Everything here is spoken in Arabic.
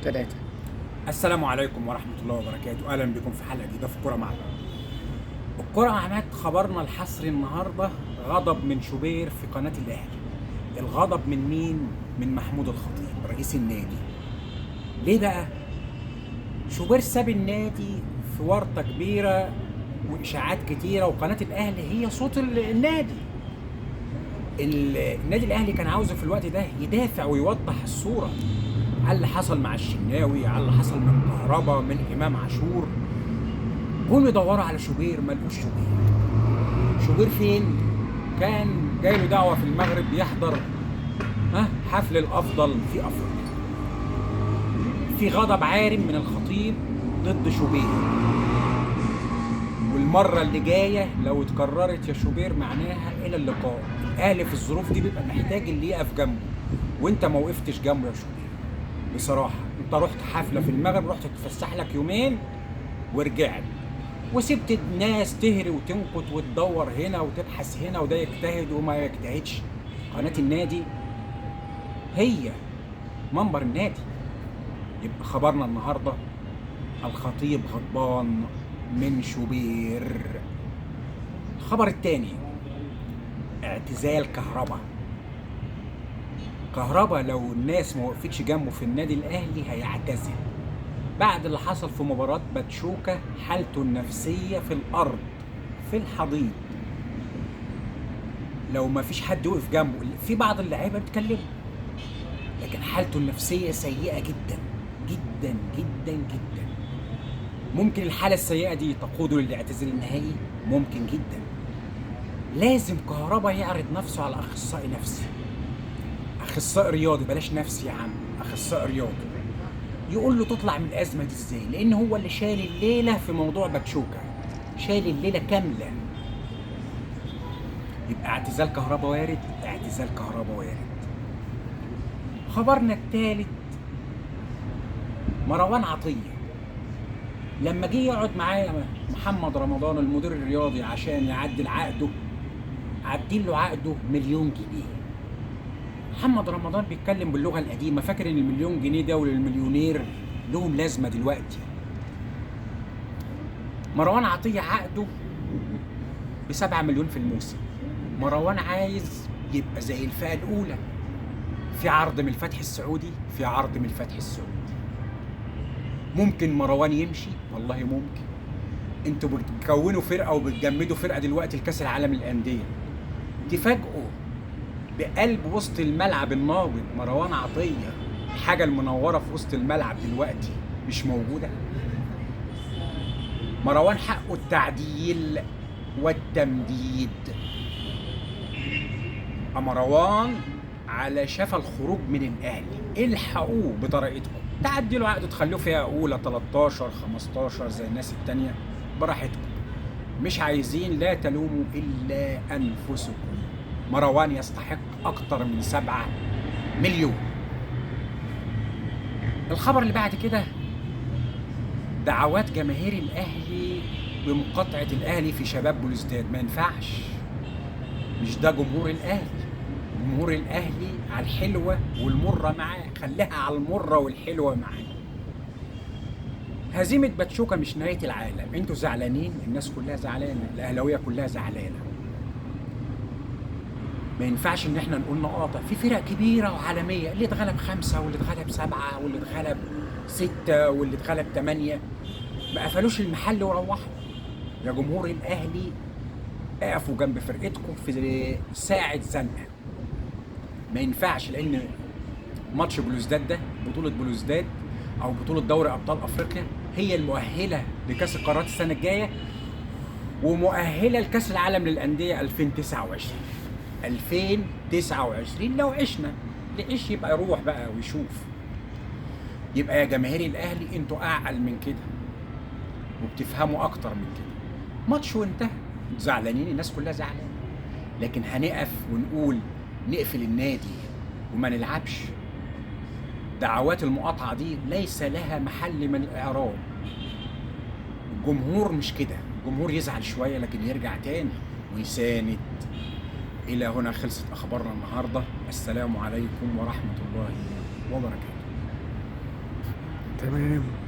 3. السلام عليكم ورحمة الله وبركاته. أهلا بكم في حلقة جديدة في كرة مع عماد. الكرة مع عماد خبرنا الحصري النهاردة غضب من شوبير في قناة الأهلي. الغضب من مين؟ من محمود الخطيب رئيس النادي. ليه بقى؟ شوبير ساب النادي في ورطة كبيرة وإشاعات كتيرة، وقناة الأهلي هي صوت النادي. النادي الأهلي كان عاوزه في الوقت ده يدافع ويوضح الصورة على اللي حصل مع الشناوي، على اللي حصل من كهربا، من امام عاشور. جم يدوروا على شوبير، ما لقوش شوبير. شوبير فين؟ كان جاي له دعوه في المغرب يحضر حفل الافضل في افريقيا. في غضب عارم من الخطيب ضد شوبير، والمره اللي جايه لو اتكررت يا شوبير معناها الى اللقاء. الاهلي في الظروف دي بيبقى محتاج اللي يقف جنبه، وانت ما وقفتش جنبه يا شوبير. بصراحة انت رحت حفلة في المغرب، رحت تتفسح لك يومين ورجعت، وسبت الناس تهري وتنكت وتدور هنا وتبحث هنا، وده يجتهد وما يجتهدش. قناة النادي هي منبر النادي. يبقى خبرنا النهاردة الخطيب غضبان من شوبير. الخبر التاني اعتزال كهربا لو الناس ما وقفتش جنبه في النادي الاهلي هيعتزل بعد اللي حصل في مباراة باتشوكا. حالته النفسية في الارض، في الحضيض. لو ما فيش حد وقف جنبه، في بعض اللعيبة بتكلمه، لكن حالته النفسية سيئة جدا جدا جدا جدا. ممكن الحالة السيئة دي تقوده للاعتزال النهائي، ممكن جدا. لازم كهربا يعرض نفسه على اخصائي نفسي، اخصائي رياضي، بلاش نفسي يا عم، اخصائي رياضي، يقول له تطلع من الازمه دي ازاي، لان هو اللي شايل الليله في موضوع باتشوكا، شايل الليله كامله. يبقى اعتزال كهربا وارد، اعتزال كهربا وارد. خبرنا الثالث مروان عطيه. لما جه يقعد معايا محمد رمضان المدير الرياضي عشان يعدل عقده، عدل له عقده مليون جنيه. محمد رمضان بيتكلم باللغه القديمه، فاكر ان المليون جنيه ده وللمليونير لهم لازمه دلوقتي. مروان عطيه عقده ب7 مليون في الموسم. مروان عايز يبقى زي الفئه الاولى، في عرض من الفتح السعودي، في عرض من الفتح السعودي. ممكن مروان يمشي، والله ممكن. انتوا بتكونوا فرقه وبتجمدوا فرقه دلوقتي لكاس العالم للانديه، تفاجئوا بقلب وسط الملعب النابض مروان عطيه، الحاجه المنوره في وسط الملعب دلوقتي مش موجوده. مروان حقه التعديل والتمديد. مروان على شفا الخروج من الاهلي، الحقوه بطريقتكم، تعدلوا عقده تخلوه فيها اولى 13 15 زي الناس التانيه، براحتكم. مش عايزين، لا تلوموا الا انفسكم. مروان يستحق اكتر من 7 مليون. الخبر اللي بعد كده دعوات جماهير الاهلي بمقاطعه الاهلي في شباب بلوزداد. ما ينفعش، مش ده جمهور الاهلي. جمهور الاهلي على الحلوه والمره معاه، خليها على المره والحلوه معاه. هزيمه باتشوكا مش نهايه العالم، انتوا زعلانين، الناس كلها زعلانه، الاهلاويه كلها زعلانه. ما ينفعش ان احنا نقول نقاطع في فرق كبيره وعالميه، اللي اتغلب 5 واللي اتغلب 7 واللي اتغلب 6 واللي اتغلب 8، ما قفلوش المحل وروحوا. يا جمهور الاهلي اقفوا جنب فرقتكم في ساعه زنقه. ما ينفعش، لان ماتش بلوزداد ده، بطوله بلوزداد او بطوله دوري ابطال افريقيا، هي المؤهله لكاس القارات السنه الجايه، ومؤهله لكاس العالم للانديه 2029. 2029 لو عشنا، اللي عيش يبقى يروح بقى ويشوف. يبقى يا جماهير الاهلي انتوا اعقل من كده وبتفهموا اكتر من كده. ماتش وانتهى، زعلانين، الناس كلها زعلانه، لكن هنقف ونقول نقفل النادي وما نلعبش؟ دعوات المقاطعه دي ليس لها محل من الاعراب. الجمهور مش كده، الجمهور يزعل شويه لكن يرجع تاني ويساند. إلى هنا خلصت أخبارنا النهاردة. السلام عليكم ورحمة الله وبركاته. تمام.